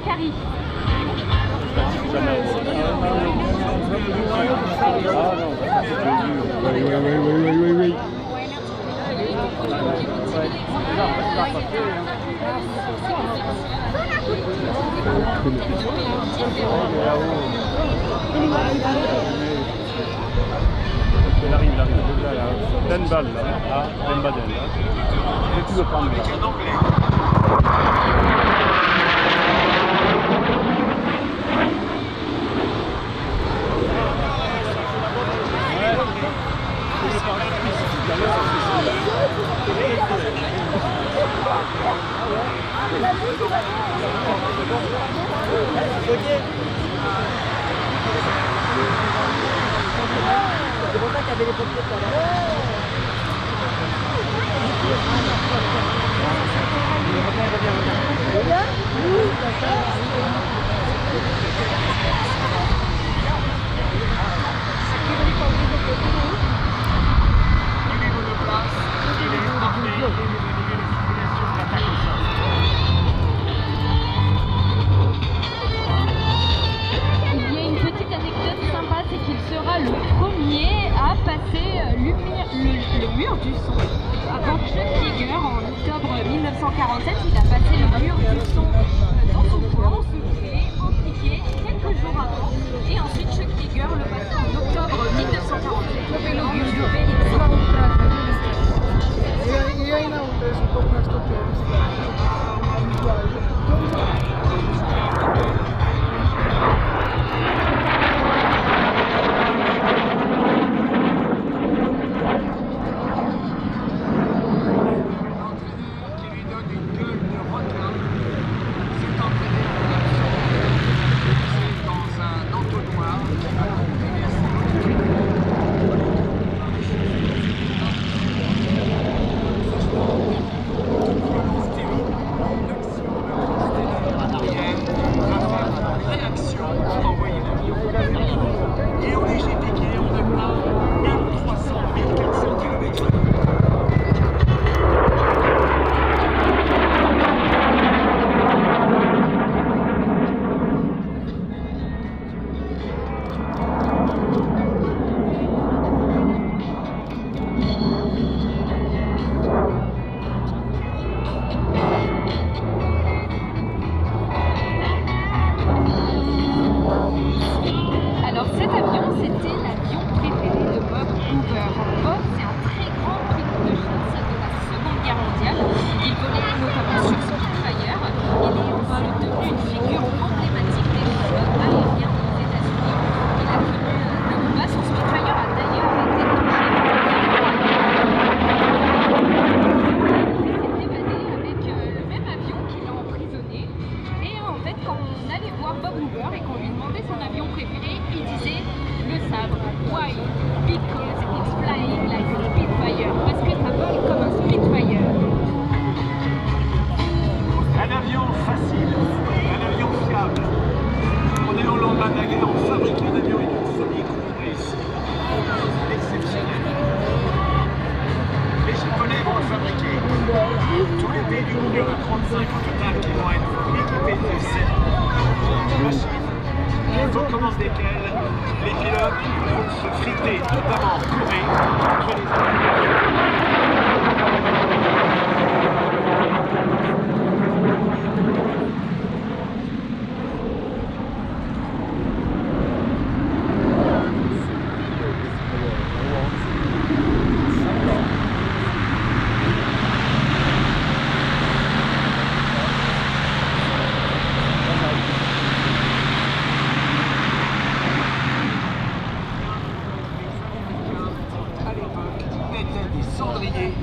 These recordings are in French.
Macquarie. Oui. Il arrive, là, plein de balles, là, plein de balles, là. Et tu le prends, là. C'est pour ça qu'il y avait les pompiers tout à l'heure. Il y a une petite anecdote sympa, c'est qu'il sera le premier à passer le mur du son. Avant Chuck Yeager, en octobre 1947, il a passé le mur du son dans son coin, au soufflé, en piqué, quelques jours avant. Et ensuite, Chuck Yeager le passait en octobre 1947. L'auguste Félix. Io inoltre su questo Alors cet avion, c'était l'avion préféré de Bob Hoover. Bob, c'est un très grand pilote de chasse de la Seconde Guerre mondiale. Il volait notamment sur Spitfire. Il est devenu une figure emblématique des pilotes aériens aux États-Unis. Il a connu le combat. Son Spitfire a d'ailleurs été touché par un il s'est évadé avec le même avion qui l'a emprisonné. Et en fait, quand on allait voir Bob Hoover et qu'on lui demandait son avion préféré, il disait le sabre. Why? Because it's flying like a Spitfire. Parce que ça vole comme un Spitfire. Un avion facile, un avion fiable. On est au lendemain de la guerre, on fabrique un avion et une folie qu'on réussit. Exceptionnel. Les Japonais vont le fabriquer. Tous les pays du monde, il y en a 35 au total qui vont être équipés de cette machine. Aux commandes desquelles les pilotes vont se friter, notamment en Corée, entre les à l'époque, étaient des cendriers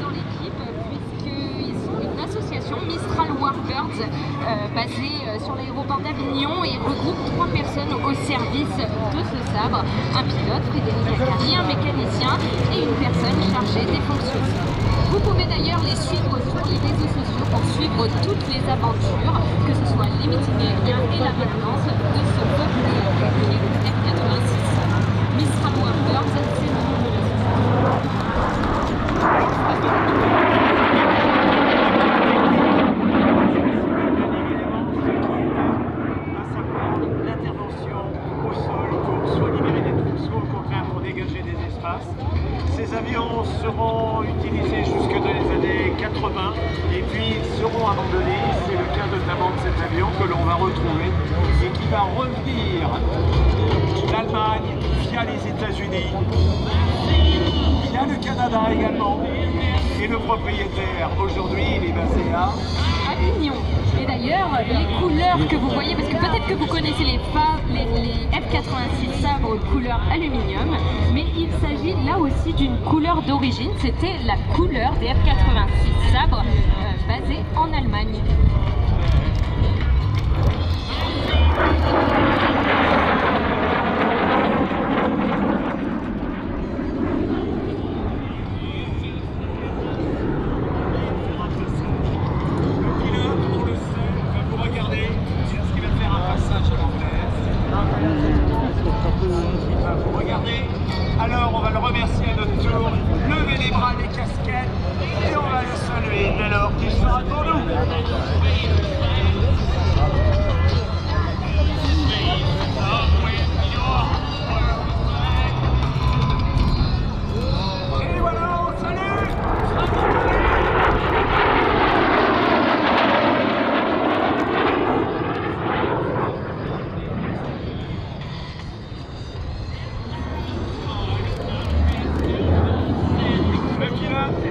Dans l'équipe, puisqu'ils sont une association, Mistral Warbirds, basée sur l'aéroport d'Avignon et regroupe 3 personnes au service de ce sabre, un pilote, Frédéric Acari, un mécanicien et une personne chargée des fonctions. Vous pouvez d'ailleurs les suivre sur les réseaux sociaux pour suivre toutes les aventures, que ce soit les meetings aériens et la maintenance de ce peuple F-86. Mistral Warbirds, c'est le nom de l'intervention au sol pour soit libérer des troupes, soit au contraire pour dégager des espaces. Ces avions seront utilisés jusque dans les années 80 et puis seront abandonnés. C'est le cas notamment de cet avion que l'on va retrouver et qui va revenir d'Allemagne via les États-Unis, via le Canada également. Et le propriétaire aujourd'hui il est basé à Avignon. Et d'ailleurs, les couleurs que vous voyez, parce que peut-être que vous connaissez les F-86 sabres couleur aluminium, mais il s'agit là aussi d'une couleur d'origine. C'était la couleur des F-86 sabres basés en Allemagne. Alors on va le remercier à notre tour, lever les bras, les casquettes et on va le saluer dès lors qu'il sera pour nous. Et voilà, on salue.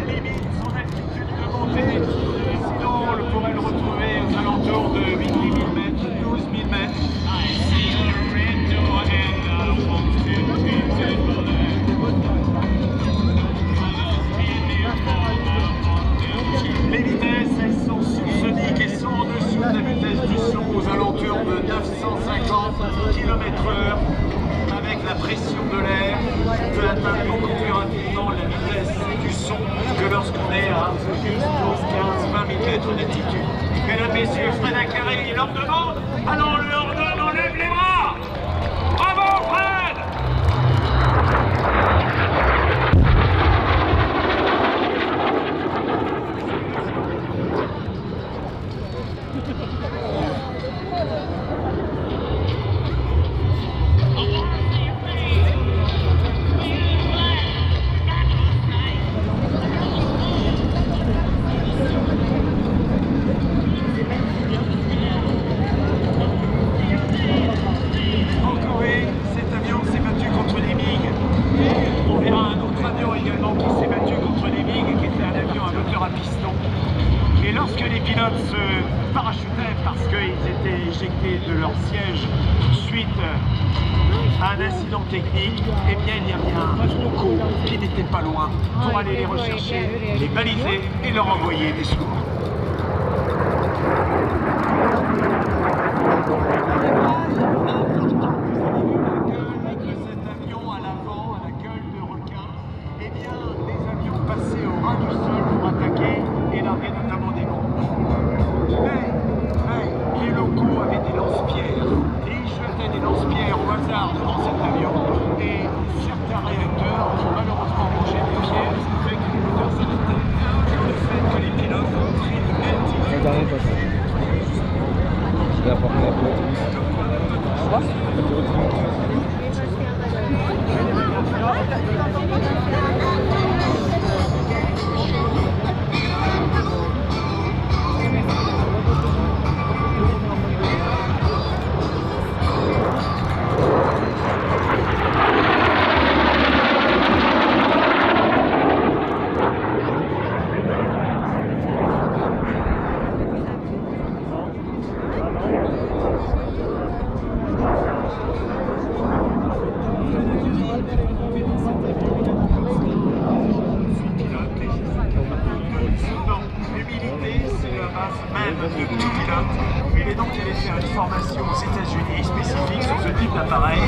Limite son altitude de montée, sinon on pourrait le retrouver aux alentours de 8 000 mètres, 12 000 mètres. Les vitesses, elles sont subsoniques et sont en dessous de la vitesse du son aux alentours de 950 km/h. Avec la pression de l'air, on peut atteindre beaucoup plus rapidement la vitesse du son que lorsqu'on est à 10, 12, 15, 20 000 mètres d'altitude. Mesdames, Messieurs, Fred Acari, il leur demande, allons, on leur donne, on lève les bras. Bravo, Fred! Parce qu'ils étaient éjectés de leur siège suite à un incident technique, eh bien il y a bien un Bronco qui n'était pas loin pour aller les rechercher, les baliser et leur envoyer des secours. Cet avion à l'avant, à la gueule de requin, eh bien les avions passaient au ras du sol pour attaquer et larguer notamment des bombes. Mais les locaux avaient des lance-pierres et ils jetaient des lance-pierres au hasard devant cet avion et certains réacteurs ont malheureusement mangé des pierres, ce qui fait que les moteurs s'arrêtaient. Le fait que les pilotes ont pris de l'altitude. Je vais apporter la pelote. appareils.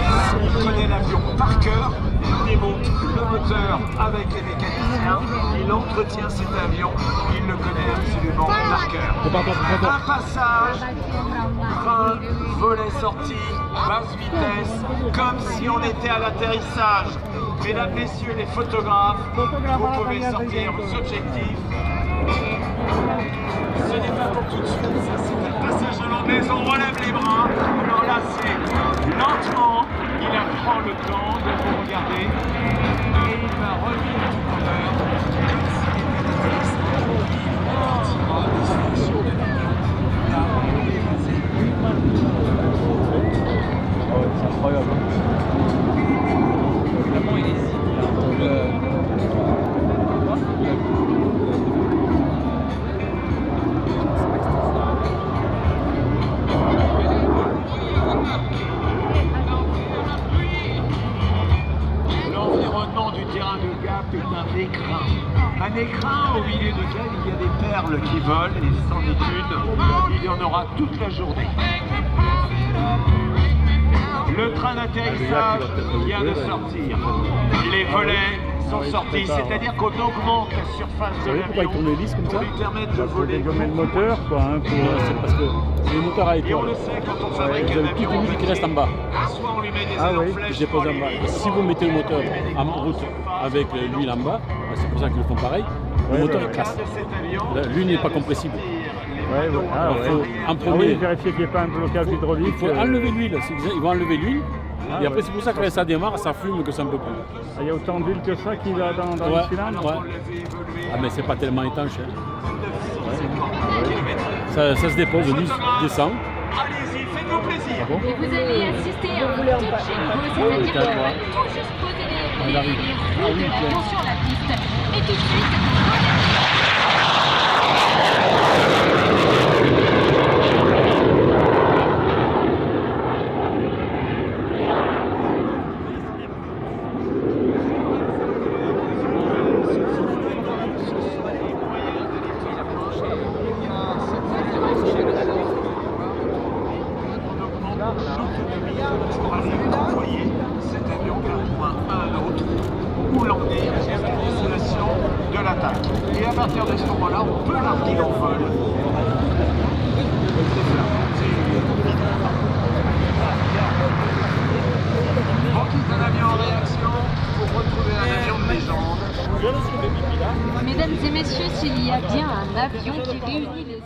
Il connaît l'avion par cœur, il démonte le moteur avec les mécaniciens, il entretient cet avion, il le connaît absolument par cœur. Un passage, frein, volet sorti, basse vitesse, comme si on était à l'atterrissage. Mesdames, messieurs les photographes, vous pouvez sortir vos objectifs. Ce n'est pas pour tout de suite, ça c'est un passage hollandaise, on relève les bras. Alors là c'est lentement, il apprend le temps de vous regarder et il va revenir tout à l'heure comme s'il était resté. Il partira des solutions de l'avion. Là, on est passé. C'est incroyable. Vraiment, il hésite. L'environnement du terrain de Gap est un écrin. Un écrin au milieu duquel il y a des perles qui volent et c'en est une, il y en aura toute la journée. Le train d'atterrissage vient de sortir. Les volets sont sortis, c'est-à-dire qu'on augmente la surface de Vous savez pourquoi il l'avion tourne l'hélice comme pour ça? lui permettre de Pour voler. dégommer le moteur, quoi. Hein, C'est parce que c'est le moteur à Et on étoile. le sait, quand on fabrique Vous un avez avion toute l'huile qui reste en bas. soit on lui met des Ah ailes en oui, flèche, Je dépose soit en on bas. lui Et met si vous mettez le moteur en route avec l'huile en bas, c'est pour ça qu'ils le font pareil, le moteur il casse. L'huile n'est pas compressible. Ouais, ouais. Ah, Alors, ouais. faut en Ah premier, oui, vérifier qu'il n'y ait pas un blocage hydraulique. il faut enlever l'huile. Ils vont enlever l'huile. Ah, Et après, ouais. c'est pour ça que quand ça démarre, ça fume que c'est un peu plus. Ah, il y a autant d'huile que ça qu'il y a dans Ouais, le cylindre. ouais. Ah, mais c'est pas tellement étanche. Ça se dépose, l'huile descend. Allez-y, faites-nous plaisir. Ah bon? Et vous allez assister à un touch and go, c'est-à-dire qu'on va tout juste poser les roues de l'avion sur la piste. Et tout de suite, pour aller envoyer cet avion d'un point à un autre ou l'emmener à destination de l'attaque. Et à partir de ce moment-là, on peut larguer l'envol. On quitte un avion en réaction pour retrouver un avion de légende. mesdames et messieurs, s'il y a bien un avion qui réunit les